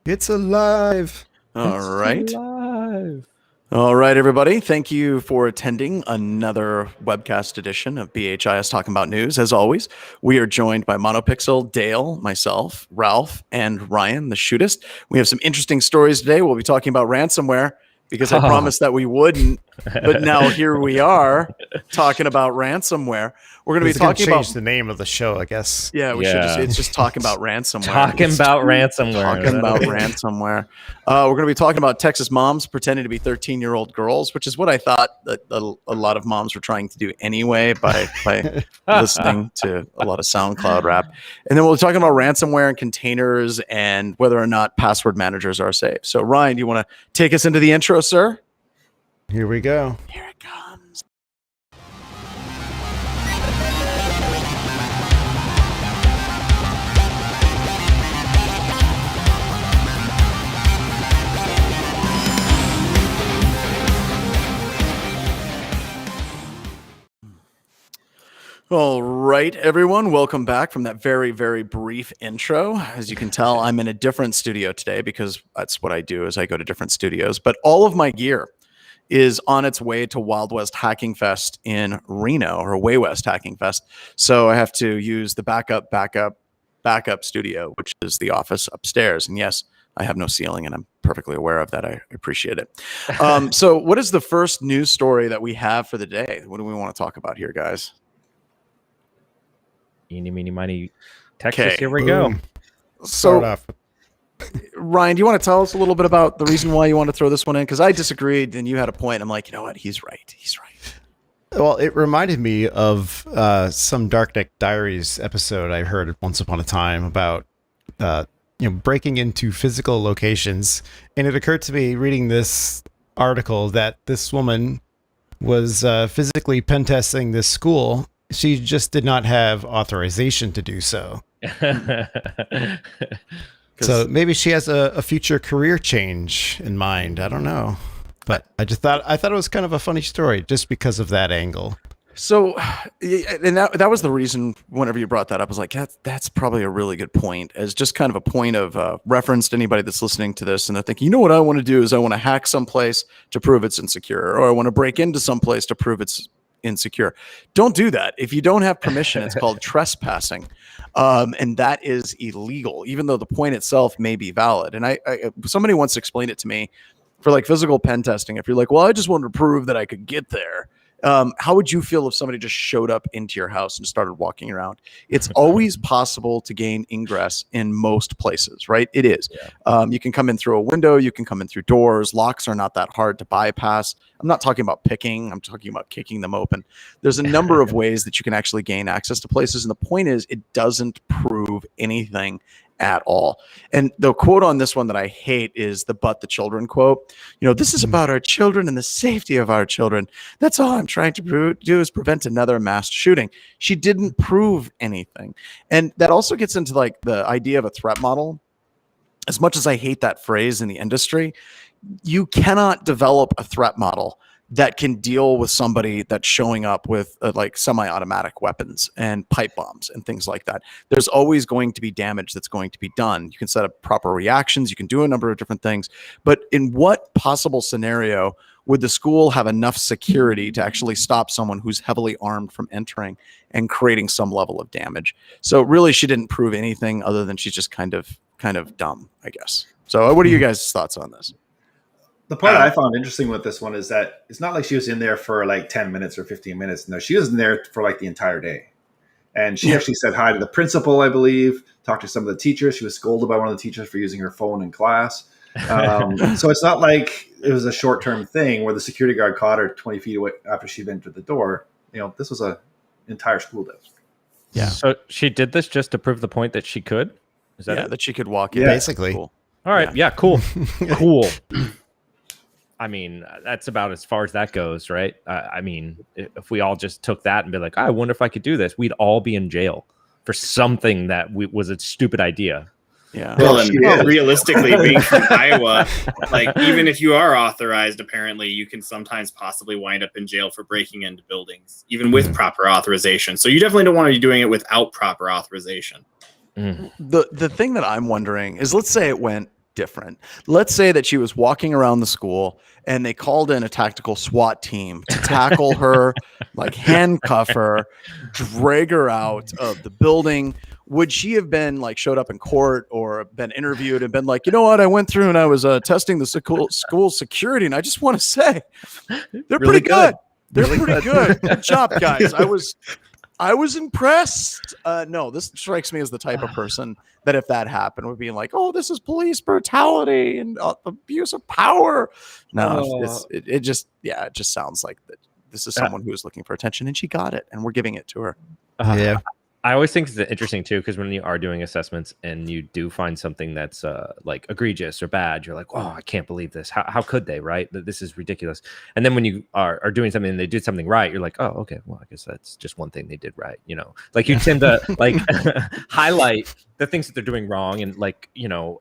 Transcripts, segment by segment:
It's alive. All right. All right, everybody. Thank you for attending another webcast edition of BHIS Talking About News. As always, we are joined by Monopixel, Dale, myself, Ralph, and Ryan, the shootist. We have some interesting stories today. We'll be talking about ransomware because I promised that we wouldn't, but now here we are talking about ransomware. We're going to be talking about the name of the show, I guess. Yeah, we should just, it's just talking about ransomware. Talking about ransomware. We're going to be talking about Texas moms pretending to be 13-year-old girls, which is what I thought that a lot of moms were trying to do anyway by listening to a lot of SoundCloud rap. And then we'll be talking about ransomware and containers and whether or not password managers are safe. So Ryan, do you want to take us into the intro, sir? Here we go. Here it comes. All right, everyone, welcome back from that very, very brief intro. As you can tell, I'm in a different studio today because that's what I do is I go to different studios. But all of my gear is on its way to Wild West Hacking Fest in Reno, or Way West Hacking Fest. So I have to use the backup studio, which is the office upstairs. And yes, I have no ceiling, and I'm perfectly aware of that. I appreciate it. So what is the first news story that we have for the day? What do we want to talk about here, guys? Eeny, meeny, miny, Texas. Okay. Here we go. So, Ryan, do you want to tell us a little bit about the reason why you want to throw this one in? Because I disagreed, and you had a point. I'm like, you know what? He's right. He's right. Well, it reminded me of some Darknet Diaries episode I heard once upon a time about breaking into physical locations, and it occurred to me reading this article that this woman was physically pen testing this school. She just did not have authorization to do so. So maybe she has a future career change in mind. I don't know. But I thought it was kind of a funny story just because of that angle. So, and that was the reason whenever you brought that up, I was like, that's probably a really good point, as just kind of a point of reference to anybody that's listening to this and they're thinking, you know what I want to do is I want to hack someplace to prove it's insecure, or I want to break into someplace to prove it's insecure. Don't do that. If you don't have permission, it's called trespassing. And that is illegal, even though the point itself may be valid. And I somebody once explained it to me for like physical pen testing. If you're like, well, I just wanted to prove that I could get there. How would you feel if somebody just showed up into your house and started walking around? It's always possible to gain ingress in most places, right? It is. Yeah. You can come in through a window. You can come in through doors. Locks are not that hard to bypass. I'm not talking about picking. I'm talking about kicking them open. There's a number of ways that you can actually gain access to places. And the point is, it doesn't prove anything at all. And the quote on this one that I hate is the "but the children" quote. This is about our children and the safety of our children. That's all I'm trying to do is prevent another mass shooting. She didn't prove anything. And that also gets into like the idea of a threat model. As much as I hate that phrase in the industry, you cannot develop a threat model that can deal with somebody that's showing up with like semi-automatic weapons and pipe bombs and things like that. There's always going to be damage that's going to be done. You can set up proper reactions. You can do a number of different things. But in what possible scenario would the school have enough security to actually stop someone who's heavily armed from entering and creating some level of damage? So really, she didn't prove anything other than she's just kind of dumb, I guess. So what are you guys' thoughts on this? The part I found interesting with this one is that it's not like she was in there for like 10 minutes or 15 minutes. No, she was in there for like the entire day. And she actually said hi to the principal, I believe, talked to some of the teachers. She was scolded by one of the teachers for using her phone in class. So it's not like it was a short-term thing where the security guard caught her 20 feet away after she'd entered the door. This was an entire school day. Yeah. So she did this just to prove the point that she could? Is that it? That she could walk in. Basically. Cool. All right. Yeah, cool. Cool. I mean, that's about as far as that goes, right? I mean, if we all just took that and be like, I wonder if I could do this, we'd all be in jail for something that was a stupid idea. Yeah. Well, and realistically, being from Iowa, like even if you are authorized, apparently you can sometimes possibly wind up in jail for breaking into buildings, even with proper authorization. So you definitely don't want to be doing it without proper authorization. The thing that I'm wondering is, let's say it went different. Let's say that she was walking around the school and they called in a tactical SWAT team to tackle her, like handcuff her, drag her out of the building. Would she have been like showed up in court or been interviewed and been like, you know what, I went through and I was testing the school security, and I just want to say they're Really pretty good. They're Really pretty good. Good job, guys. I was impressed. No, this strikes me as the type of person that if that happened would be like, oh, this is police brutality and abuse of power. No, it just sounds like that. This is someone who is looking for attention, and she got it, and we're giving it to her. Yeah. I always think it's interesting too, because when you are doing assessments and you do find something that's like egregious or bad, you're like, oh, I can't believe this. How could they, right? This is ridiculous. And then when you are doing something and they did something right, you're like, oh, okay, well, I guess that's just one thing they did right. You know, like you tend to like highlight the things that they're doing wrong and like, you know,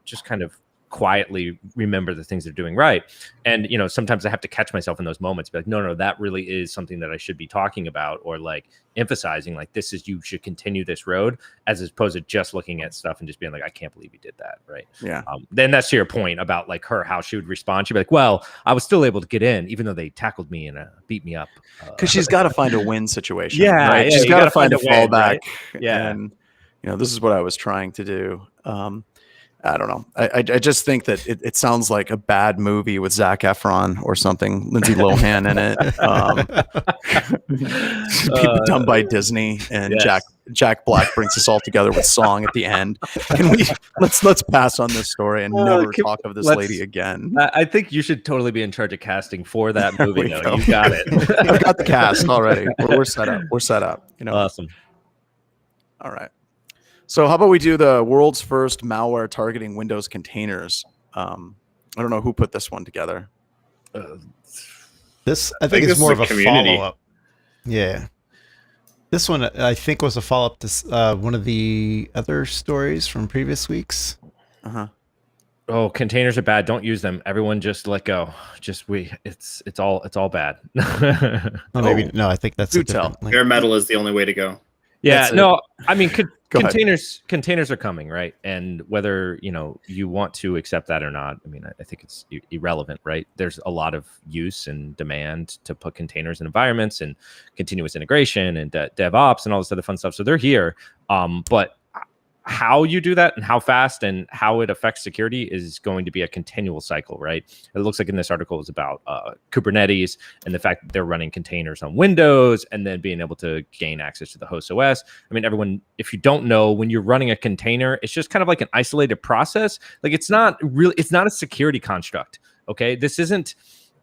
just kind of quietly remember the things they're doing right. And, you know, sometimes I have to catch myself in those moments, be like, no, that really is something that I should be talking about, or like emphasizing like, this is, you should continue this road, as opposed to just looking at stuff and just being like, I can't believe you did that. Right. Yeah. Then that's to your point about like how she would respond. She'd be like, well, I was still able to get in, even though they tackled me and beat me up. Cause she's got to find a win situation. Yeah. Right? Yeah, she's got to find a win, fallback. right? Yeah. And, you know, this is what I was trying to do. I don't know. I just think that it sounds like a bad movie with Zac Efron or something, Lindsay Lohan in it. Done by Disney, and yes. Jack Black brings us all together with song at the end. Can we let's pass on this story and never talk of this lady again? I think you should totally be in charge of casting for that movie. Though. You got it. I've got the cast already. We're set up. We're set up. You know. Awesome. All right. So how about we do the world's first malware targeting Windows containers? I don't know who put this one together. This I think is more of a community follow-up. Yeah. This one I think was a follow-up to one of the other stories from previous weeks. Uh-huh. Oh, containers are bad. Don't use them. Everyone just let go. It's all bad. No, I think that's Do a different link. Bare metal is the only way to go. Yeah, no, I mean, containers are coming, right? And whether, you know, you want to accept that or not, I mean, I think it's irrelevant, right? There's a lot of use and demand to put containers in environments and continuous integration and DevOps and all this other fun stuff. So they're here. But how you do that and how fast and how it affects security is going to be a continual cycle, right? It looks like in this article is about Kubernetes and the fact that they're running containers on Windows and then being able to gain access to the host OS. I mean, everyone, if you don't know, when you're running a container, it's just kind of like an isolated process. Like it's not a security construct. Okay. This isn't,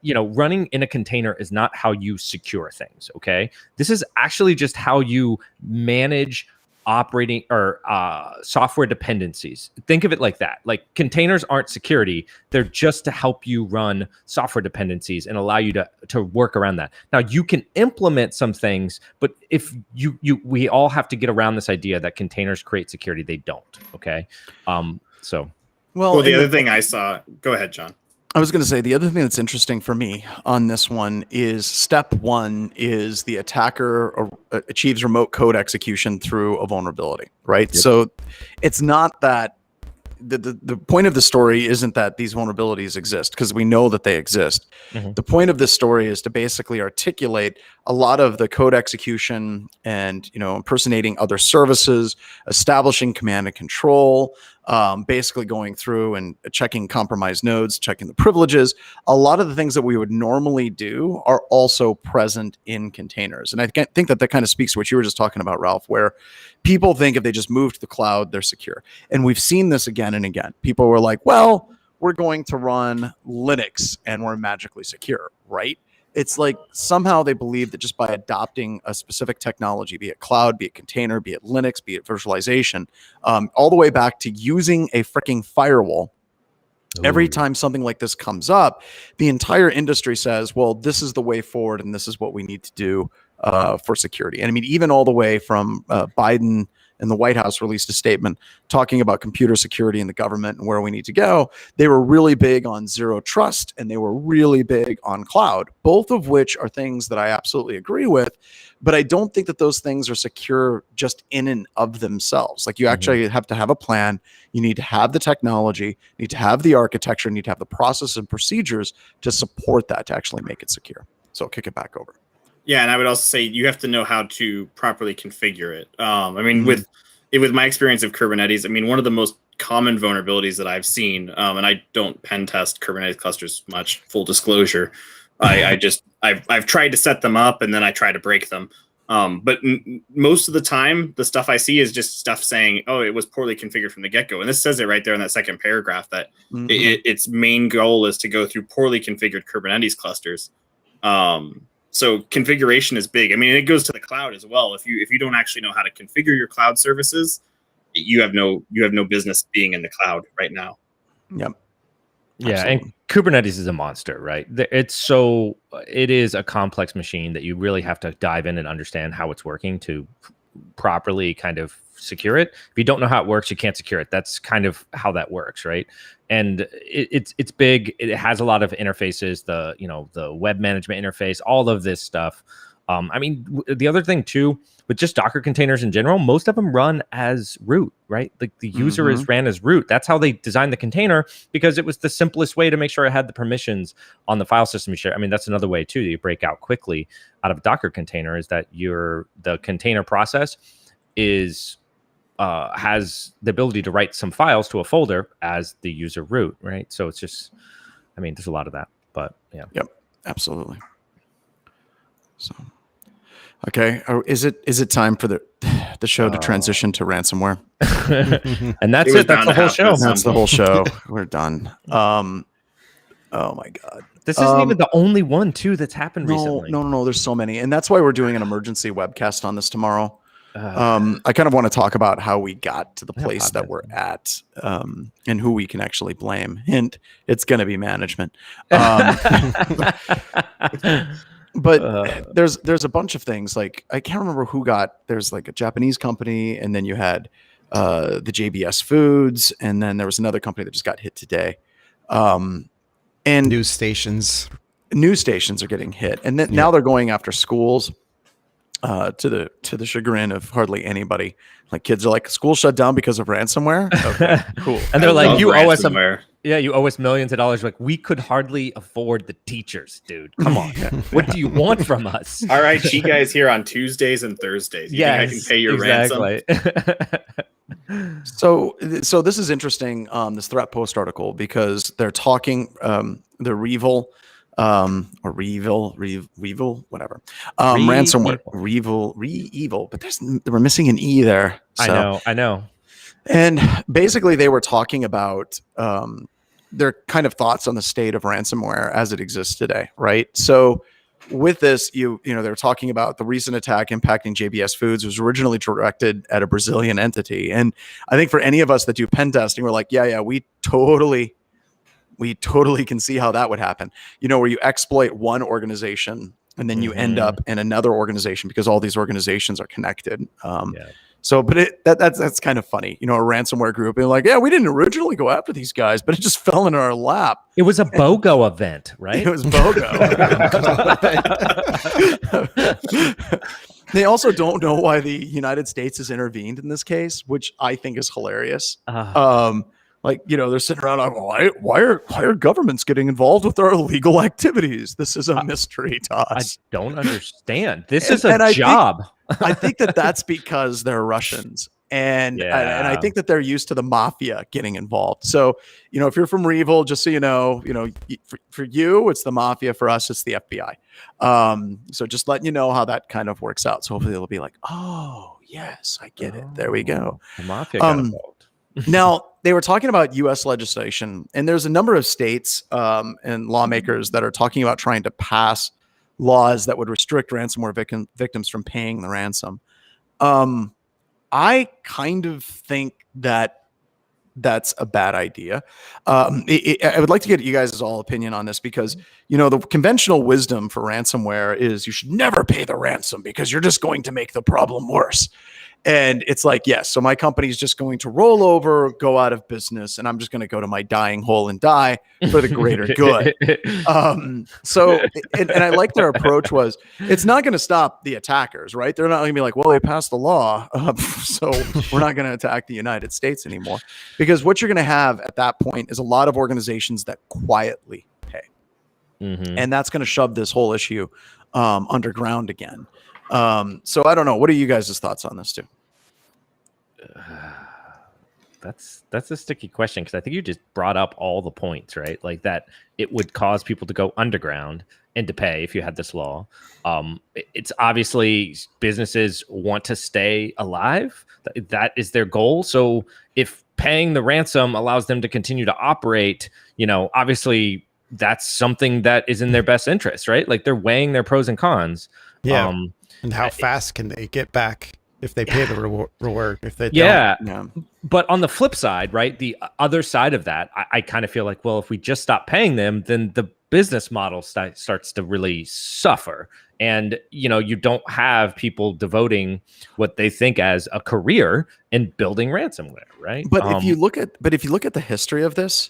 you know, running in a container is not how you secure things. Okay. This is actually just how you manage operating or software dependencies. Think of it like that. Like containers aren't security. They're just to help you run software dependencies and allow you to work around that. Now you can implement some things, but if we all have to get around this idea that containers create security. They don't. Okay. Well, The other thing I saw, go ahead, John. I was going to say the other thing that's interesting for me on this one is step one is the attacker achieves remote code execution through a vulnerability, right? Yep. So it's not that the point of the story isn't that these vulnerabilities exist, because we know that they exist. Mm-hmm. The point of this story is to basically articulate a lot of the code execution and, you know, impersonating other services, establishing command and control, basically going through and checking compromised nodes, checking the privileges. A lot of the things that we would normally do are also present in containers. And I think that kind of speaks to what you were just talking about, Ralph, where people think if they just move to the cloud, they're secure. And we've seen this again and again. People were like, well, we're going to run Linux and we're magically secure, right? It's like somehow they believe that just by adopting a specific technology, be it cloud, be it container, be it Linux, be it virtualization, all the way back to using a freaking firewall. Ooh. Every time something like this comes up, the entire industry says, well, this is the way forward and this is what we need to do for security. And I mean, even all the way from Biden and the White House released a statement talking about computer security in the government and where we need to go. They were really big on zero trust, and they were really big on cloud, both of which are things that I absolutely agree with. But I don't think that those things are secure just in and of themselves. Like, you actually have to have a plan. You need to have the technology, you need to have the architecture, you need to have the process and procedures to support that, to actually make it secure. So I'll kick it back over. Yeah, and I would also say you have to know how to properly configure it. I mean, with my experience of Kubernetes, I mean, one of the most common vulnerabilities that I've seen, and I don't pen test Kubernetes clusters much, full disclosure. I've tried to set them up and then I try to break them. But most of the time, the stuff I see is just stuff saying, "Oh, it was poorly configured from the get-go." And this says it right there in that second paragraph that its main goal is to go through poorly configured Kubernetes clusters. So configuration is big. I mean, it goes to the cloud as well. If you don't actually know how to configure your cloud services, you have no business being in the cloud right now. Yep. Yeah, Absolutely. and Kubernetes is a monster, right? It is a complex machine that you really have to dive in and understand how it's working to properly kind of secure it. If you don't know how it works, you can't secure it. That's kind of how that works, right? And it's big. It has a lot of interfaces, the web management interface, all of this stuff. I mean, the other thing too, with just Docker containers in general, most of them run as root, right? Like the user is ran as root. That's how they designed the container, because it was the simplest way to make sure it had the permissions on the file system you share. I mean, that's another way too that you break out quickly out of a Docker container, is that the container process has the ability to write some files to a folder as the user root, right? So it's just, I mean, there's a lot of that, but yeah. Yep, absolutely. So, okay, is it time for the show to transition to ransomware? And that's it. That's the whole show. That's the whole show. We're done. Oh my God. This isn't even the only one too that's happened recently. No. There's so many, and that's why we're doing an emergency webcast on this tomorrow. I kind of want to talk about how we got to the place that we're at, and who we can actually blame. Hint: it's going to be management. But there's a bunch of things, like I can't remember who there's like a Japanese company, and then you had the JBS Foods, and then there was another company that just got hit today. And News stations are getting hit, and then now they're going after schools, to the chagrin of hardly anybody. Like, kids are like, school shut down because of ransomware. Okay, cool. And they're like, you owe us ransomware. you owe us millions of dollars. Like, we could hardly afford the teachers, dude. Come on. What do you want from us? All right, you guys here on Tuesdays and Thursdays. You think I can pay your ransom? So this is interesting, this threat post article, because they're talking, the Revil, whatever. Ransomware, Revil, but we're missing an E there. So. I know. And basically they were talking about, their kind of thoughts on the state of ransomware as it exists today. Right. So with this, they're talking about the recent attack impacting JBS Foods was originally directed at a Brazilian entity. And I think for any of us that do pen testing, we're like, yeah, we totally can see how that would happen. Where you exploit one organization and then you end up in another organization because all these organizations are connected. So, but that's kind of funny, a ransomware group being like, yeah, we didn't originally go after these guys, but it just fell into our lap. It was a BOGO event, right? It was BOGO. They also don't know why the United States has intervened in this case, which I think is hilarious. They're sitting around, why are governments getting involved with our illegal activities? This is a mystery to us. I don't understand. This is a job. I think that's because they're Russians. And I think that they're used to the mafia getting involved. So, if you're from Revil, just so you know, for you, it's the mafia. For us, it's the FBI. So just letting you know how that kind of works out. So hopefully they'll be like, oh, yes, I get it. There we go. The mafia got involved. Now, they were talking about U.S. legislation, and there's a number of states and lawmakers that are talking about trying to pass laws that would restrict ransomware victims from paying the ransom. I kind of think that that's a bad idea. I would like to get you guys' all opinion on this, because, the conventional wisdom for ransomware is you should never pay the ransom because you're just going to make the problem worse. And it's like, yes, so my company's just going to roll over, go out of business, and I'm just going to go to my dying hole and die for the greater good. And I like their approach was, it's not going to stop the attackers, right? They're not going to be like, well, they passed the law, so we're not going to attack the United States anymore. Because what you're going to have at that point is a lot of organizations that quietly pay. And that's going to shove this whole issue underground again. So I don't know. What are you guys' thoughts on this too? That's a sticky question, because I think you just brought up all the points, right? Like that it would cause people to go underground and to pay if you had this law. It's obviously businesses want to stay alive. That is their goal. So if paying the ransom allows them to continue to operate, obviously that's something that is in their best interest, right? Like they're weighing their pros and cons. Yeah. And how fast can they get back if they pay the reward? If they don't. Yeah. But on the flip side, right, the other side of that, I kind of feel like, well, if we just stop paying them, then the business model starts to really suffer. And, you don't have people devoting what they think as a career in building ransomware, right? But if you look at the history of this,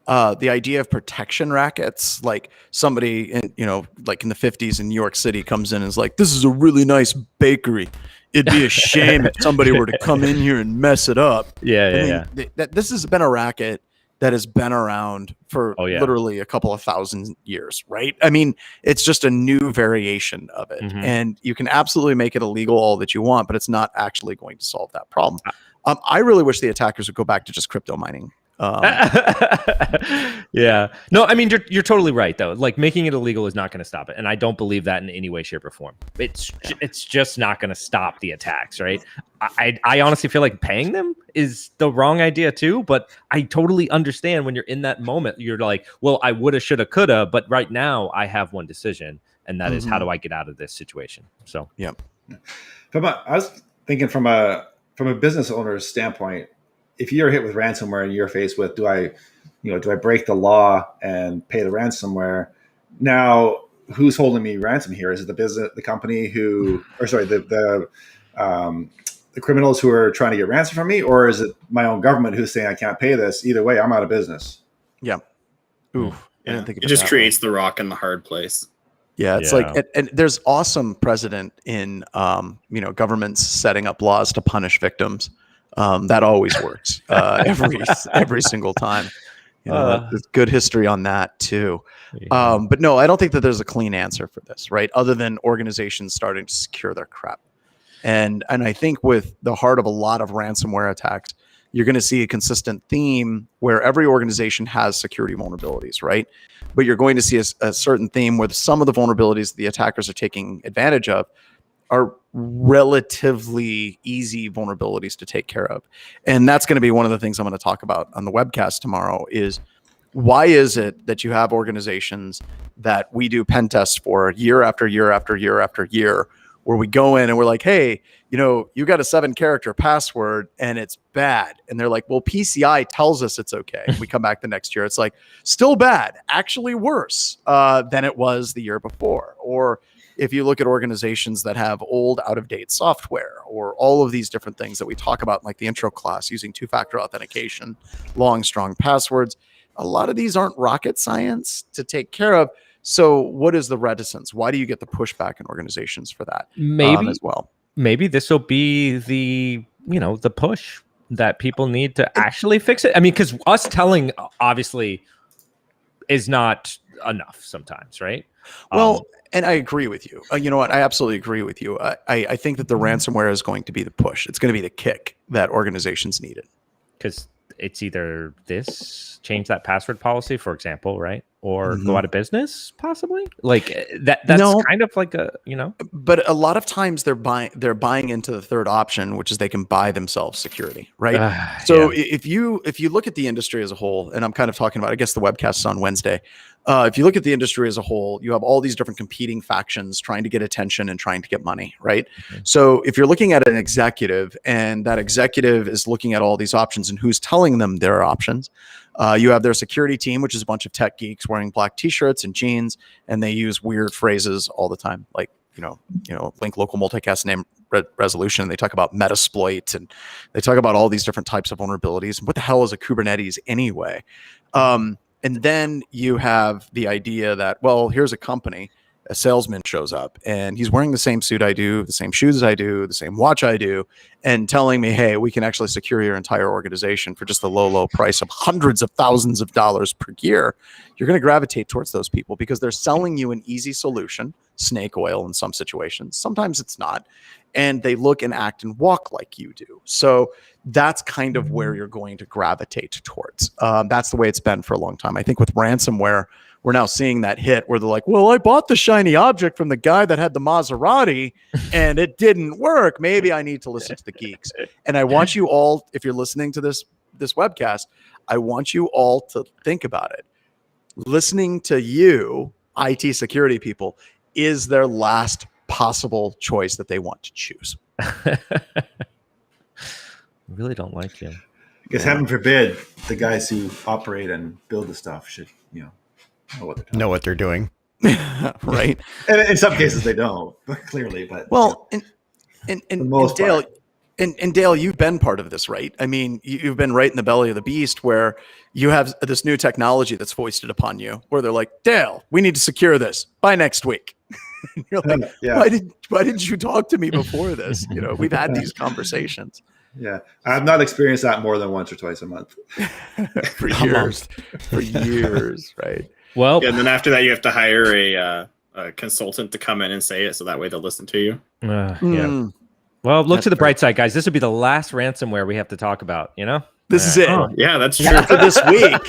the idea of protection rackets, like somebody like in the 50s in New York City comes in and is like, this is a really nice bakery. It'd be a shame if somebody were to come in here and mess it up. This has been a racket that has been around for literally a couple of thousand years, right? I mean, it's just a new variation of it. And you can absolutely make it illegal all that you want, but it's not actually going to solve that problem. I really wish the attackers would go back to just crypto mining. Yeah. No, I mean, you're totally right, though. Like making it illegal is not going to stop it. And I don't believe that in any way, shape, or form. It's just not going to stop the attacks, right? I honestly feel like paying them is the wrong idea too, but I totally understand when you're in that moment, you're like, well, I woulda, shoulda, coulda, but right now I have one decision, and that is how do I get out of this situation? So, yeah. I was thinking from a business owner's standpoint, if you're hit with ransomware and you're faced with, do I break the law and pay the ransomware? Now, who's holding me ransom here? Is it the company the criminals who are trying to get ransom from me, or is it my own government who's saying I can't pay this? Either way, I'm out of business. Yeah. Ooh. I didn't think it just creates the rock in the hard place. Yeah, it's like, and there's awesome precedent in, governments setting up laws to punish victims. That always works every single time. There's good history on that too. But no, I don't think that there's a clean answer for this, right? Other than organizations starting to secure their crap. And I think with the heart of a lot of ransomware attacks, you're going to see a consistent theme where every organization has security vulnerabilities, right? But you're going to see a certain theme where some of the vulnerabilities the attackers are taking advantage of are relatively easy vulnerabilities to take care of. And that's going to be one of the things I'm going to talk about on the webcast tomorrow is why is it that you have organizations that we do pen tests for year after year after year after year, where we go in and we're like, hey, you got a 7-character password and it's bad. And they're like, well, PCI tells us it's okay. We come back the next year. It's like, still bad, actually worse than it was the year before. Or if you look at organizations that have old, out-of-date software, or all of these different things that we talk about, like the intro class, using 2-factor authentication, long, strong passwords, a lot of these aren't rocket science to take care of. So what is the reticence? Why do you get the pushback in organizations for that? Maybe as well. Maybe this will be the push that people need to actually fix it. I mean, because us telling obviously is not enough sometimes, right? Well, and I agree with you. You know what? I absolutely agree with you. I think that the ransomware is going to be the push. It's going to be the kick that organizations needed. Because it's either this, change that password policy, for example, right? Or go out of business, possibly. Like that's kind of like But a lot of times they're buying into the third option, which is they can buy themselves security, right? If you look at the industry as a whole, and I'm kind of talking about, I guess the webcast is on Wednesday. If you look at the industry as a whole, you have all these different competing factions trying to get attention and trying to get money, right? So if you're looking at an executive and that executive is looking at all these options and who's telling them their options, you have their security team, which is a bunch of tech geeks wearing black t-shirts and jeans, and they use weird phrases all the time, like link local multicast resolution. They talk about Metasploit, and they talk about all these different types of vulnerabilities. And what the hell is a Kubernetes anyway? And then you have the idea that, well, here's a company, a salesman shows up and he's wearing the same suit I do, the same shoes I do, the same watch I do, and telling me, hey, we can actually secure your entire organization for just the low price of hundreds of thousands of dollars per year. You're going to gravitate towards those people because they're selling you an easy solution, snake oil in some situations. Sometimes it's not. And they look and act and walk like you do. So that's kind of where you're going to gravitate towards. That's the way it's been for a long time. I think with ransomware, we're now seeing that hit where they're like, well, I bought the shiny object from the guy that had the Maserati and it didn't work. Maybe I need to listen to the geeks. And I want you all, if you're listening to this webcast, I want you all to think about it. Listening to you, IT security people, is their last possible choice that they want to choose. I really don't like him. Because heaven forbid the guys who operate and build the stuff should, know what they're doing. Right. And in some cases they don't, clearly, but well, and Dale, and Dale, you've been part of this, right? I mean, you've been right in the belly of the beast where you have this new technology that's foisted upon you where they're like, Dale, we need to secure this by next week. And you're like, why didn't you talk to me before this? We've had these conversations. Yeah, I've not experienced that more than once or twice a month. For years, right? Well, and then after that, you have to hire a consultant to come in and say it, so that way they'll listen to you. Yeah. Well, look to the bright side, guys. This would be the last ransomware we have to talk about. This is it. Oh, yeah, that's true. After this week.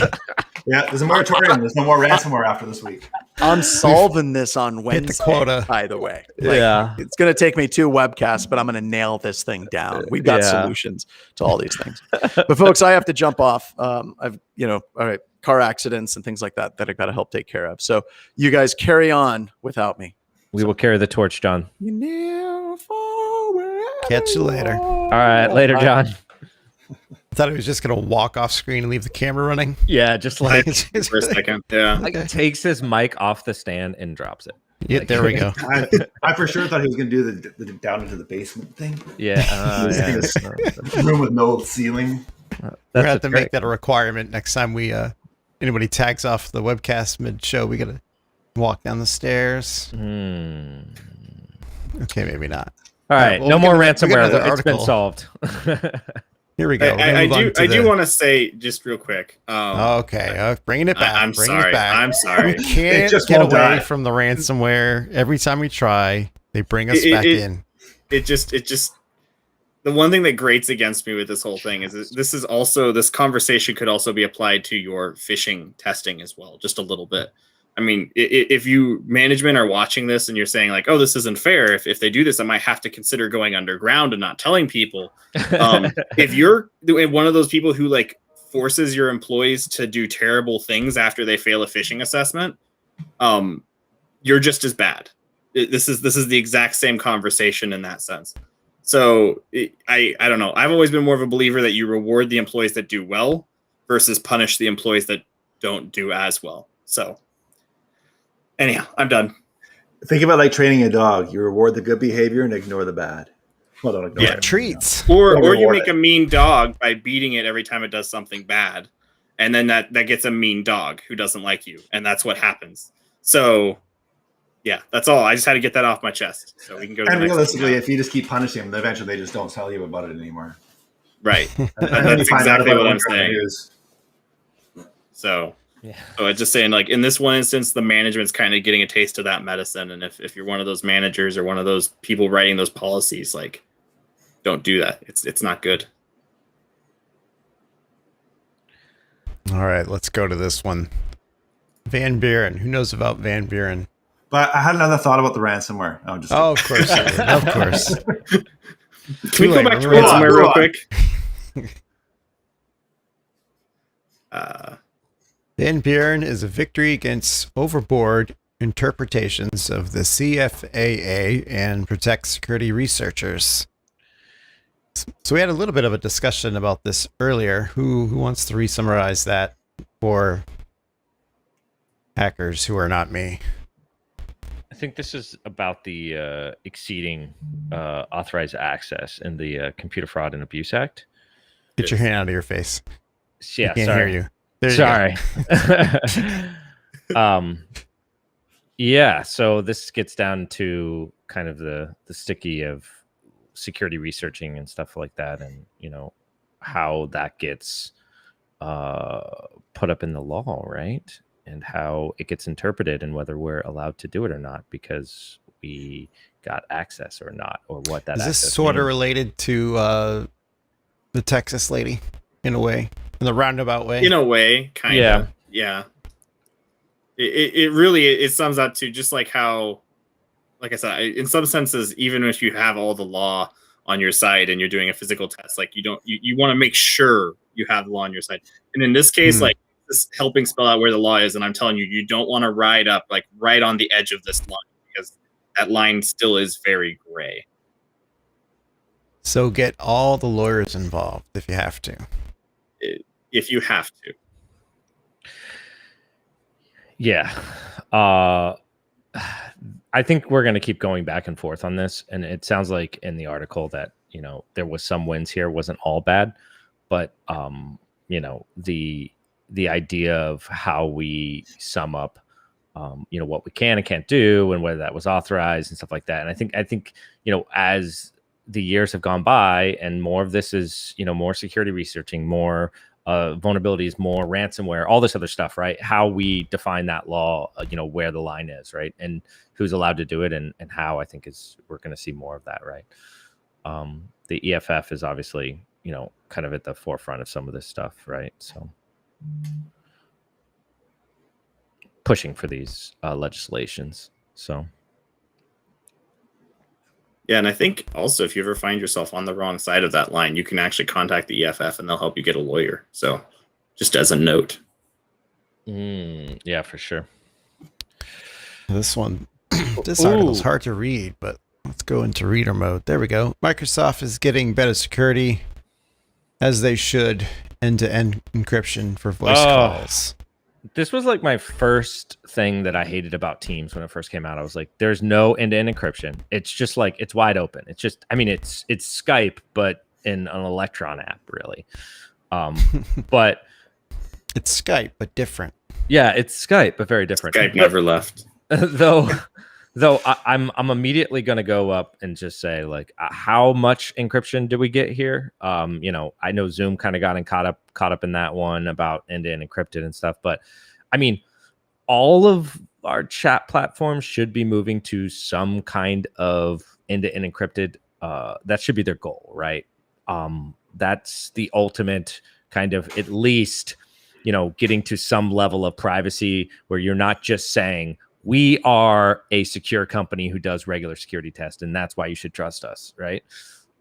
Yeah, there's a moratorium. There's no more ransomware after this week. I'm solving this on Wednesday, hit the quota. by the way. It's going to take me 2 webcasts, but I'm going to nail this thing down. We've got solutions to all these things. But folks, I have to jump off. All right, car accidents and things like that I got to help take care of. So you guys carry on without me. We will carry the torch, John. You never forward. Catch you later. All right, later, John. I thought he was just going to walk off screen and leave the camera running. Yeah, just like For a second. Yeah. like takes his mic off the stand and drops it. Yeah, there we go. I for sure thought he was going to do the down into the basement thing. Yeah. This room with no ceiling. We're going to have to make that a requirement next time we anybody tags off the webcast mid-show. We got to walk down the stairs. Okay, maybe not. All right, no more ransomware. It's been article. solved. Here we go. I do want to say just real quick. Okay, bringing it back. I'm bringing sorry. It back. I'm sorry. We can't just get won't away die. from the ransomware. Every time we try, they bring us back in. It just the one thing that grates against me with this whole thing is this conversation could also be applied to your phishing testing as well, just a little bit. I mean, if you management are watching this and you're saying like, oh, this isn't fair. If they do this, I might have to consider going underground and not telling people. If you're one of those people who like forces your employees to do terrible things after they fail a phishing assessment, you're just as bad. This is the exact same conversation in that sense. So I don't know. I've always been more of a believer that you reward the employees that do well versus punish the employees that don't do as well. So anyhow, I'm done. Think about like training a dog. You reward the good behavior and ignore the bad. Well, don't ignore it. Treats. Or you make a mean dog by beating it every time it does something bad. And then that gets a mean dog who doesn't like you. And that's what happens. So yeah, that's all. I just had to get that off my chest. So we can go to the And next realistically, one. if you just keep punishing them, eventually they just don't tell you about it anymore. Right. And then you That's find out exactly about what it I'm on the saying. news. So Yeah. So it's just saying, like, in this one instance, the management's kind of getting a taste of that medicine. And if you're one of those managers or one of those people writing those policies, like, don't do that. It's not good. All right, let's go to this one. Van Buren. Who knows about Van Buren? But I had another thought about the ransomware. Oh, just Oh, of course. Of course. Can we go back to Hold on, ransomware hold real on. quick? Van Buren is a victory against overboard interpretations of the CFAA and protect security researchers. So we had a little bit of a discussion about this earlier. Who wants to re-summarize that for hackers who are not me? think this is about the exceeding authorized access in the Computer Fraud and Abuse Act. Get your hand out of your face. Yeah, I can't sorry. hear you. There Sorry. you go. Yeah, so this gets down to kind of the sticky of security researching and stuff like that, and how that gets put up in the law, right? And how it gets interpreted and whether we're allowed to do it or not because we got access or not, or what that Is this access sort of means. related to the Texas lady in a way, in the roundabout way? In a way, kind of. Yeah. It really sums up to just like how, like I said, in some senses, even if you have all the law on your side and you're doing a physical test, like you want to make sure you have the law on your side. And in this case, like this helping spell out where the law is. And I'm telling you, you don't want to ride up like right on the edge of this line because that line still is very gray. So get all the lawyers involved if you have to. If you have to. Yeah. I think we're going to keep going back and forth on this. And it sounds like in the article that, there was some wins here, wasn't all bad. But, the idea of how we sum up, what we can and can't do and whether that was authorized and stuff like that. And I think, as the years have gone by and more of this is, more security researching, more vulnerabilities, more ransomware, all this other stuff, right? How we define that law, where the line is, right? And who's allowed to do it and how I think we're going to see more of that, right? The EFF is obviously, kind of at the forefront of some of this stuff, right? So pushing for these legislations. So. Yeah, and I think also if you ever find yourself on the wrong side of that line, you can actually contact the EFF and they'll help you get a lawyer. So just as a note. Yeah, for sure. This article's hard to read, but let's go into reader mode. There we go. Microsoft is getting better security, as they should, end-to-end encryption for voice calls. This was like my first thing that I hated about Teams when it first came out. I was like, there's no end-to-end encryption. It's just like, it's wide open. It's just, it's Skype, but in an Electron app, really. But it's Skype, but different. Yeah, it's Skype, but very different. Skype never left. Though I'm immediately going to go up and just say like, how much encryption do we get here? I know Zoom kind of got caught up in that one about end-to-end encrypted and stuff, but all of our chat platforms should be moving to some kind of end-to-end encrypted. That should be their goal, right? That's the ultimate kind of, at least, getting to some level of privacy where you're not just saying, we are a secure company who does regular security tests, and that's why you should trust us, right?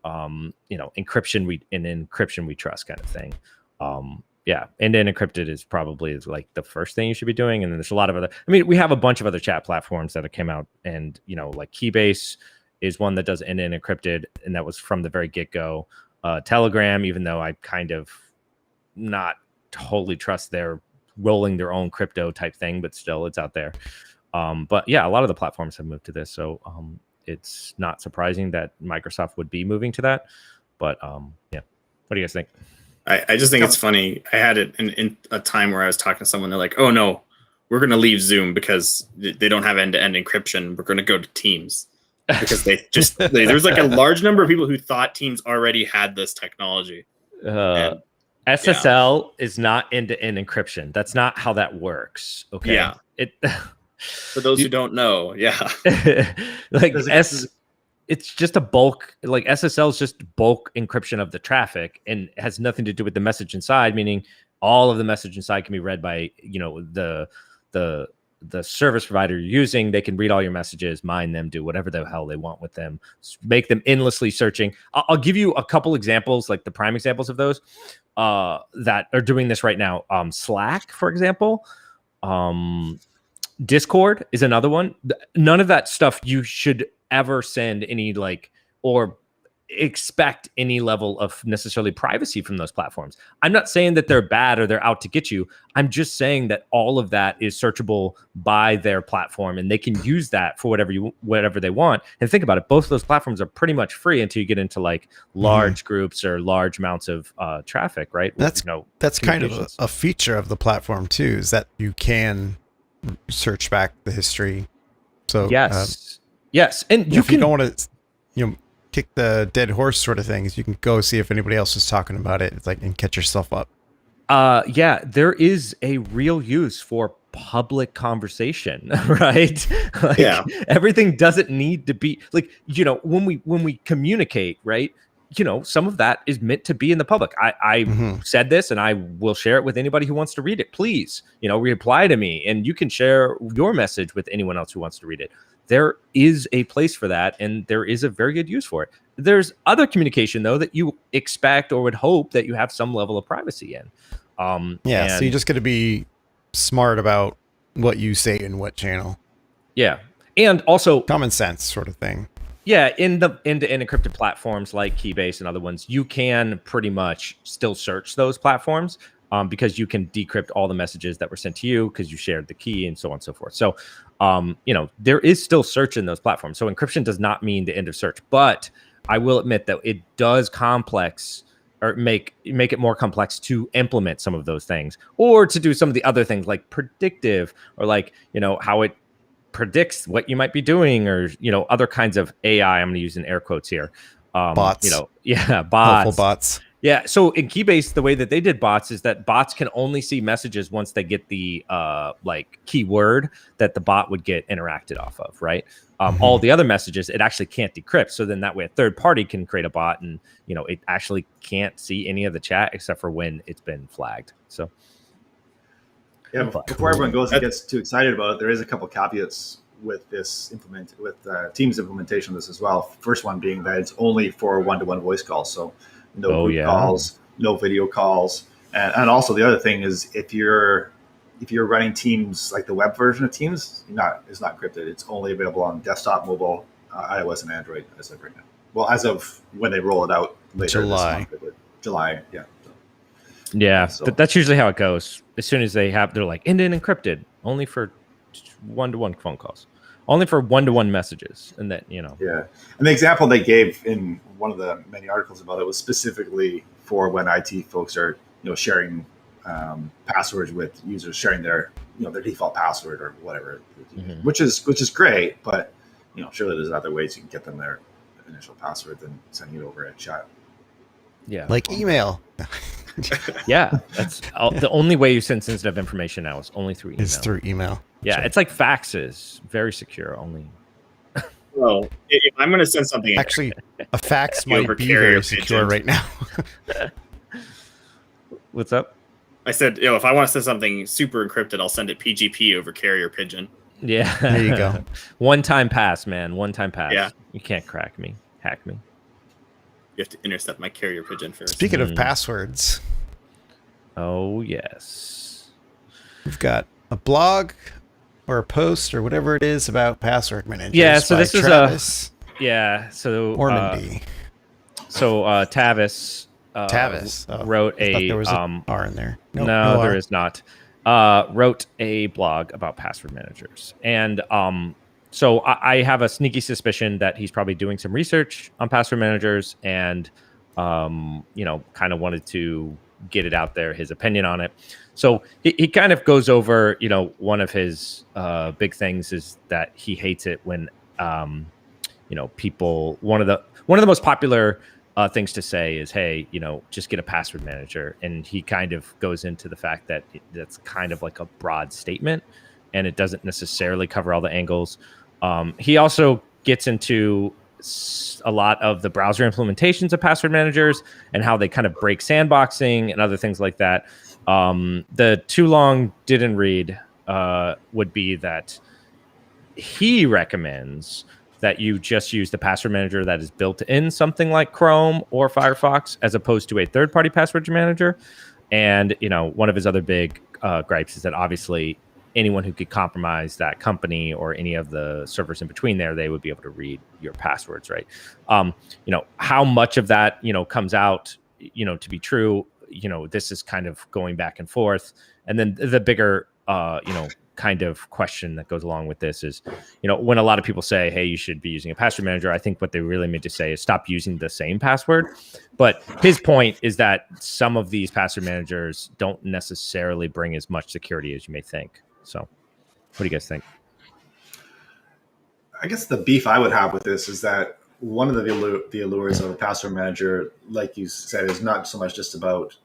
Encryption we trust kind of thing. End-to-end encrypted is probably like the first thing you should be doing, and then there's a lot of other. We have a bunch of other chat platforms that have came out, and like Keybase is one that does end-to-end encrypted, and that was from the very get-go. Telegram, even though I kind of not totally trust their rolling their own crypto type thing, but still it's out there. But yeah, a lot of the platforms have moved to this. So it's not surprising that Microsoft would be moving to that. But yeah, what do you guys think? I just think it's funny. I had it in a time where I was talking to someone. They're like, oh no, we're going to leave Zoom because they don't have end-to-end encryption. We're going to go to Teams because there's like a large number of people who thought Teams already had this technology. SSL is not end-to-end encryption. That's not how that works. Okay. Yeah. For those who don't know, yeah. It's just a bulk, like SSL is just bulk encryption of the traffic and has nothing to do with the message inside, meaning all of the message inside can be read by, the service provider you're using. They can read all your messages, mine them, do whatever the hell they want with them, make them endlessly searching. I'll give you a couple examples, like the prime examples of those that are doing this right now. Slack, for example. Discord is another one. None of that stuff you should ever send any or expect any level of necessarily privacy from those platforms. I'm not saying that they're bad or they're out to get you. I'm just saying that all of that is searchable by their platform, and they can use that for whatever they want. And think about it, both of those platforms are pretty much free until you get into like large groups or large amounts of traffic, right? That's kind of a feature of the platform too, is that you can search back the history. So yes, and if you don't want to, kick the dead horse sort of things, you can go see if anybody else is talking about it. It's like, and catch yourself up. There is a real use for public conversation, right? Like, everything doesn't need to be like, when we communicate, right? Some of that is meant to be in the public. I said this, and I will share it with anybody who wants to read it. Please, reply to me, and you can share your message with anyone else who wants to read it. There is a place for that, and there is a very good use for it. There's other communication, though, that you expect or would hope that you have some level of privacy in. So you just got to be smart about what you say in what channel. Yeah, and also common sense sort of thing. Yeah, in the end-to-end encrypted platforms like Keybase and other ones, you can pretty much still search those platforms. Because you can decrypt all the messages that were sent to you because you shared the key and so on and so forth. So, there is still search in those platforms. So encryption does not mean the end of search, but I will admit that it does make it more complex to implement some of those things, or to do some of the other things like predictive, or like, how it predicts what you might be doing, or, other kinds of AI. I'm going to use in air quotes here. Bots. Bots. Helpful bots. Yeah. So in Keybase, the way that they did bots is that bots can only see messages once they get the keyword that the bot would get interacted off of, right? All the other messages, it actually can't decrypt. So then that way a third party can create a bot, and it actually can't see any of the chat except for when it's been flagged. So before everyone goes and gets too excited about it, there is a couple caveats with this Teams implementation of this as well. First one being that it's only for one-to-one voice calls. So no group calls, no video calls. And also the other thing is, if you're running Teams, like the web version of Teams, it's not encrypted. It's only available on desktop, mobile, iOS, and Android as of right now. Well, as of when they roll it out later July, yeah. Yeah, so that's usually how it goes. As soon as they're like end-to-end encrypted, only for one-to-one phone calls, only for one-to-one messages, and then Yeah, and the example they gave in one of the many articles about it was specifically for when IT folks are sharing passwords with users, sharing their their default password or whatever, which is great, but surely there's other ways you can get them their initial password than sending it over a chat. Yeah, like email. Yeah, that's the only way you send sensitive information now is only through email. It's through email. Yeah, sure. It's like faxes, very secure. Only. Well, if I'm going to send something, actually, a fax might be very secure right now. What's up? I said, if I want to send something super encrypted, I'll send it PGP over carrier pigeon. Yeah, there you go. One-time pass, man. One-time pass. Yeah, you can't hack me. You have to intercept my carrier pigeon first. Speaking of passwords. Oh, yes. We've got a blog or a post or whatever it is about password managers. Yeah, so this Travis Ormandy. Tavis wrote there was an R in there. No, there is not. Wrote a blog about password managers. And so I have a sneaky suspicion that he's probably doing some research on password managers, and kind of wanted to get it out there, his opinion on it. So he kind of goes over, one of his big things is that he hates it when people, one of the most popular things to say is, hey, just get a password manager. And he kind of goes into the fact that that's kind of like a broad statement, and it doesn't necessarily cover all the angles. He also gets into a lot of the browser implementations of password managers and how they kind of break sandboxing and other things like that. The too long didn't read would be that he recommends that you just use the password manager that is built in something like Chrome or Firefox, as opposed to a third-party password manager. And one of his other big gripes is that obviously anyone who could compromise that company or any of the servers in between there, they would be able to read your passwords, right? How much of that, comes out, to be true, this is kind of going back and forth. And then the bigger, kind of question that goes along with this is, when a lot of people say, hey, you should be using a password manager, I think what they really meant to say is stop using the same password. But his point is that some of these password managers don't necessarily bring as much security as you may think. So what do you guys think? I guess the beef I would have with this is that one of the allures of a password manager, like you said, is not so much just about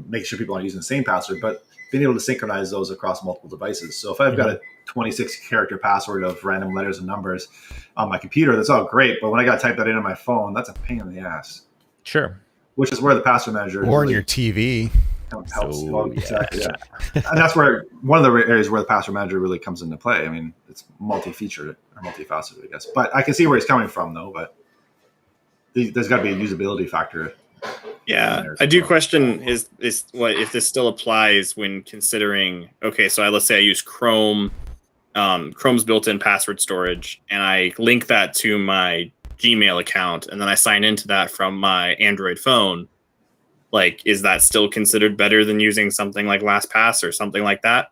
making sure people aren't using the same password, but being able to synchronize those across multiple devices. So if I've got a 26-character password of random letters and numbers on my computer, that's all great. But when I got to type that in on my phone, that's a pain in the ass. Sure. Which is where the password manager or in your TV helps. Exactly, yeah. And that's where one of the areas where the password manager really comes into play. I mean, it's multi-featured or multifaceted, I guess. But I can see where he's coming from, though. But there's got to be a usability factor. Yeah, I do question is what if this still applies when considering, okay, so let's say I use Chrome, Chrome's built-in password storage, and I link that to my Gmail account, and then I sign into that from my Android phone. Like, is that still considered better than using something like LastPass or something like that?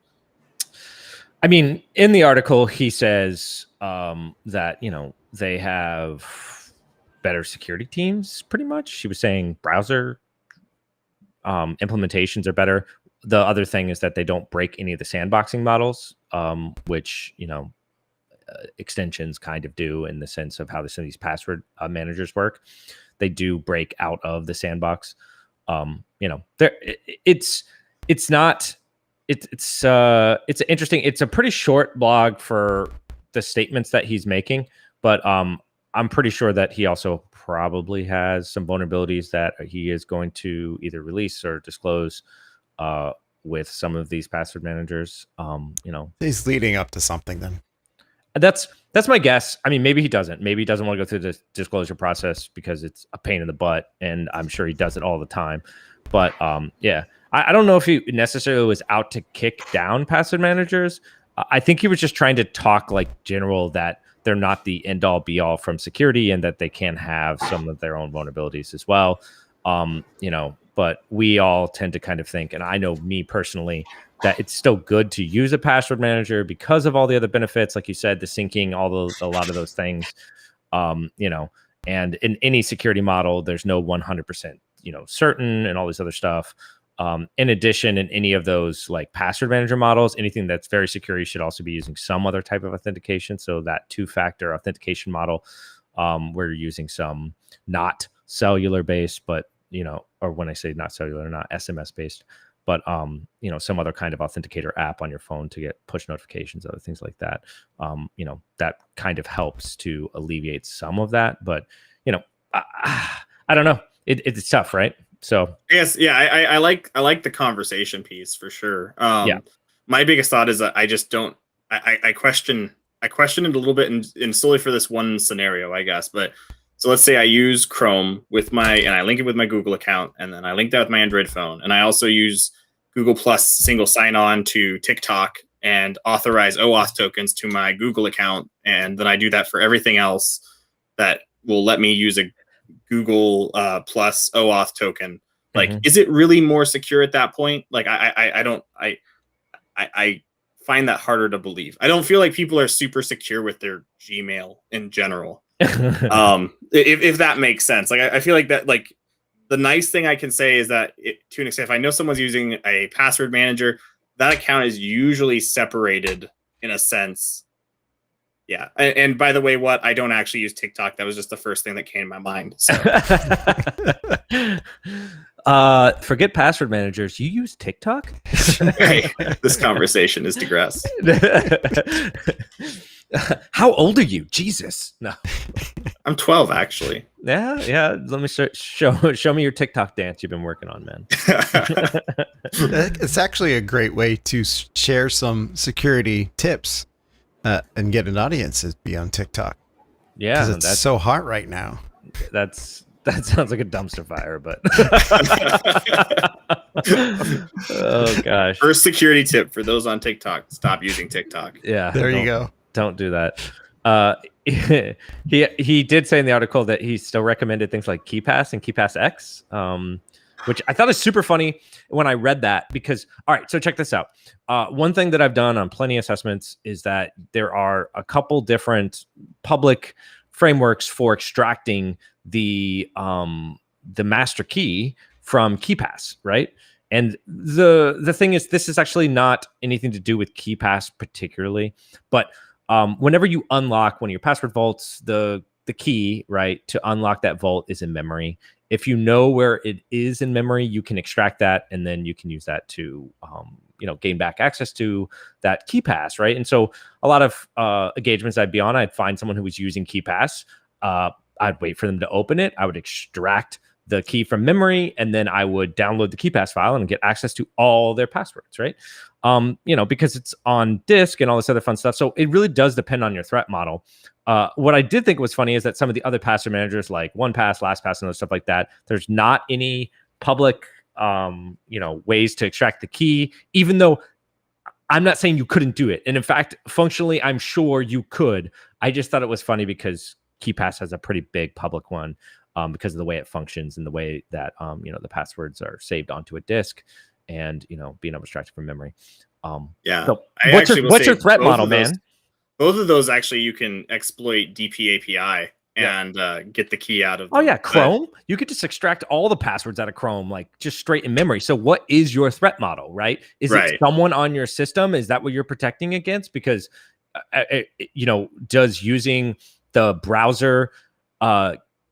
I mean, in the article, he says that, they have better security teams, pretty much. He was saying browser implementations are better. The other thing is that they don't break any of the sandboxing models, which, extensions kind of do in the sense of how some of these password managers work. They do break out of the sandbox. It's interesting. It's a pretty short blog for the statements that he's making, but I'm pretty sure that he also probably has some vulnerabilities that he is going to either release or disclose with some of these password managers. He's leading up to something then. That's my guess. I mean, maybe he doesn't. Maybe he doesn't want to go through the disclosure process because it's a pain in the butt, and I'm sure he does it all the time. But yeah, I don't know if he necessarily was out to kick down password managers. I think he was just trying to talk like general that they're not the end all be all from security and that they can have some of their own vulnerabilities as well. But we all tend to kind of think, and I know me personally, that it's still good to use a password manager because of all the other benefits, like you said, the syncing, a lot of those things, and in any security model, there's no 100%, certain and all this other stuff. In addition, in any of those like password manager models, anything that's very secure, you should also be using some other type of authentication. So that 2-factor authentication model, where you're using some not cellular based, but or when I say not cellular, not SMS based, but some other kind of authenticator app on your phone to get push notifications, other things like that. That kind of helps to alleviate some of that. But I don't know. It's tough, right? So yes, yeah, I like the conversation piece for sure. Yeah, my biggest thought is that I just don't. I question it a little bit, and solely for this one scenario, I guess. But so let's say I use Chrome and I link it with my Google account, and then I link that with my Android phone, and I also use Google Plus single sign-on to TikTok and authorize OAuth tokens to my Google account, and then I do that for everything else that will let me use a Google Plus OAuth token. Like, is it really more secure at that point? Like, I find that harder to believe. I don't feel like people are super secure with their Gmail in general. If that makes sense. Like, I feel like that, like, the nice thing I can say is that to an extent, if I know someone's using a password manager, that account is usually separated in a sense. Yeah. And by the way, I don't actually use TikTok. That was just the first thing that came to my mind. So. Forget password managers. You use TikTok? Hey, this conversation is digress. How old are you? Jesus. No. I'm 12, actually. Yeah. Let me show me your TikTok dance you've been working on, man. It's actually a great way to share some security tips. And get an audience is be on TikTok. Yeah, because it's so hot right now. That's That sounds like a dumpster fire, but oh gosh. First security tip for those on TikTok: stop using TikTok. Yeah, There you go. Don't do that. He did say in the article that he still recommended things like KeyPass and KeyPass X, which I thought is super funny when I read that, because, all right, so check this out. One thing that I've done on plenty of assessments is that there are a couple different public frameworks for extracting the master key from KeyPass, right? And the thing is, this is actually not anything to do with KeyPass particularly, but whenever you unlock one of your password vaults, the key, right, to unlock that vault is in memory. If you know where it is in memory, you can extract that, and then you can use that to gain back access to that KeyPass, right? And so a lot of engagements I'd be on, I'd find someone who was using KeyPass. I'd wait for them to open it. I would extract the key from memory, and then I would download the KeyPass file and get access to all their passwords, right? Because it's on disk and all this other fun stuff. So it really does depend on your threat model. What I did think was funny is that some of the other password managers like OnePass, LastPass, and other stuff like that, there's not any public, ways to extract the key, even though I'm not saying you couldn't do it. And in fact, functionally, I'm sure you could. I just thought it was funny because KeyPass has a pretty big public one, because of the way it functions and the way that, the passwords are saved onto a disk and, being able to extract it from memory. Yeah. So what's your threat model, man? Both of those, actually, you can exploit DP API and get the key out of them. Oh, yeah. Chrome. You could just extract all the passwords out of Chrome, like just straight in memory. So what is your threat model, right? Is it someone on your system? Is that what you're protecting against? Because, does using the browser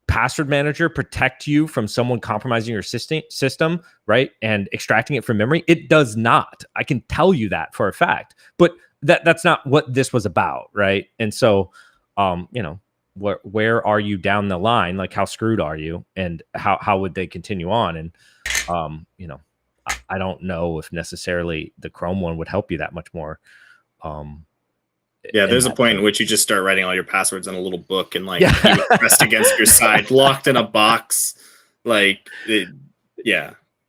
password manager protect you from someone compromising your system, right, and extracting it from memory? It does not. I can tell you that for a fact. But that's not what this was about, right? And so, where are you down the line? Like, how screwed are you, and how would they continue on? And I don't know if necessarily the Chrome one would help you that much more. Yeah, there's a point in which you just start writing all your passwords in a little book and pressed against your side, locked in a box.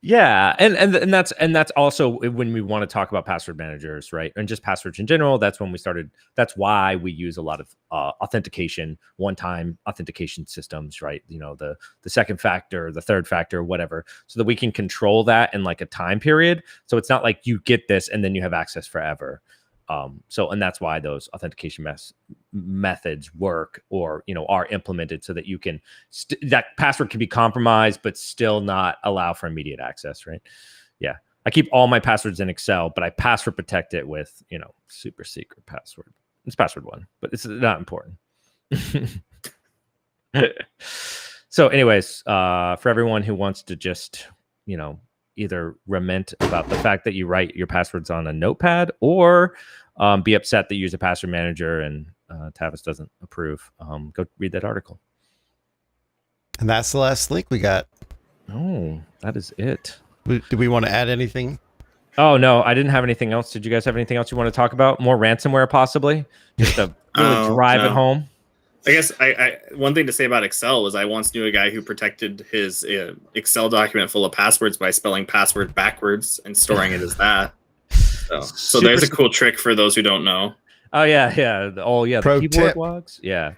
Yeah, and that's also when we want to talk about password managers, right? And just passwords in general. That's when we started. That's why we use a lot of authentication, one-time authentication systems, right? The second factor, the third factor, whatever, so that we can control that in like a time period. So it's not like you get this and then you have access forever. And that's why those authentication methods work, or are implemented, so that you can that password can be compromised but still not allow for immediate access, right? Yeah, I keep all my passwords in Excel, but I password protect it with super secret password. It's password 1, but it's not important. So anyways, for everyone who wants to just either lament about the fact that you write your passwords on a notepad, or be upset that you use a password manager and Tavis doesn't approve, go read that article. And that's the last link we got. Oh, that is it. Do we want to add anything? Oh, no, I didn't have anything else. Did you guys have anything else you want to talk about? More ransomware, possibly? Just to really drive it home? I guess I one thing to say about Excel was I once knew a guy who protected his Excel document full of passwords by spelling password backwards and storing it as that. So there's a cool trick for those who don't know. Oh, yeah. Oh, yeah. Pro the keyboard tip. logs. Yeah.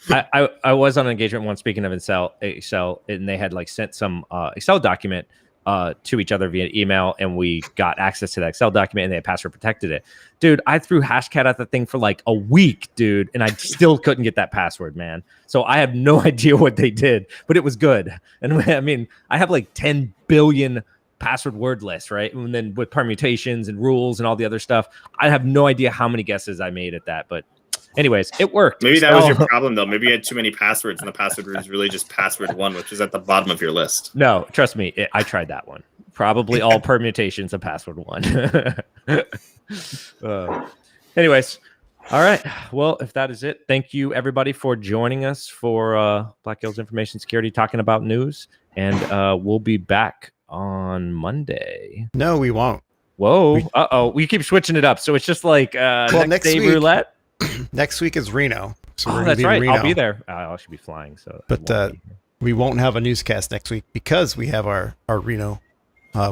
I was on an engagement once, speaking of Excel, and they had sent some Excel document to each other via email, and we got access to that Excel document, and they had password protected it. Dude, I threw Hashcat at the thing for a week, dude, and I still couldn't get that password, man. So I have no idea what they did, but it was good. And I mean, I have 10 billion password word lists, right? And then with permutations and rules and all the other stuff, I have no idea how many guesses I made at that, but anyways, it worked. Maybe that was your problem, though. Maybe you had too many passwords, and the password was really just password 1, which is at the bottom of your list. No, trust me, I tried that one. Probably all permutations of password 1. Anyways, all right. Well, if that is it, thank you, everybody, for joining us for Black Hills Information Security, talking about news. And we'll be back on Monday. No, we won't. Whoa. Uh-oh. We keep switching it up. So it's just next day week, roulette. Next week is Reno. So that's right. I'll be there. I should be flying. So, but we won't have a newscast next week because we have our Reno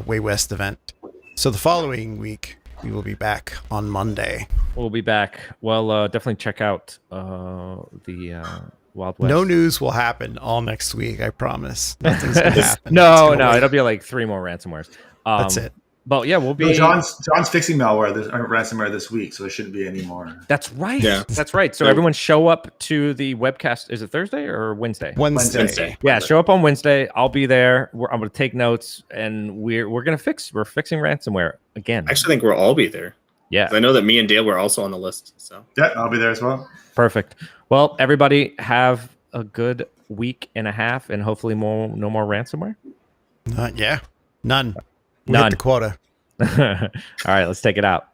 Way West event. So the following week, we will be back on Monday. We'll be back. Well, definitely check out the Wild West. No news will happen all next week, I promise. Nothing's going to happen. No, it'll be like 3 more ransomwares. That's it. But yeah, we'll be. No, John's fixing ransomware this week, so it shouldn't be any more. That's right. Yeah. That's right. So everyone show up to the webcast. Is it Thursday or Wednesday? Wednesday. Yeah, show up on Wednesday. I'll be there. I'm going to take notes, and we're going to we're fixing ransomware again. I actually think we'll all be there. Yeah. I know that me and Dale were also on the list. So Yeah, I'll be there as well. Perfect. Well, everybody have a good week and a half, and hopefully no more ransomware. Yeah. None. We None. hit the quota. All right, let's take it out.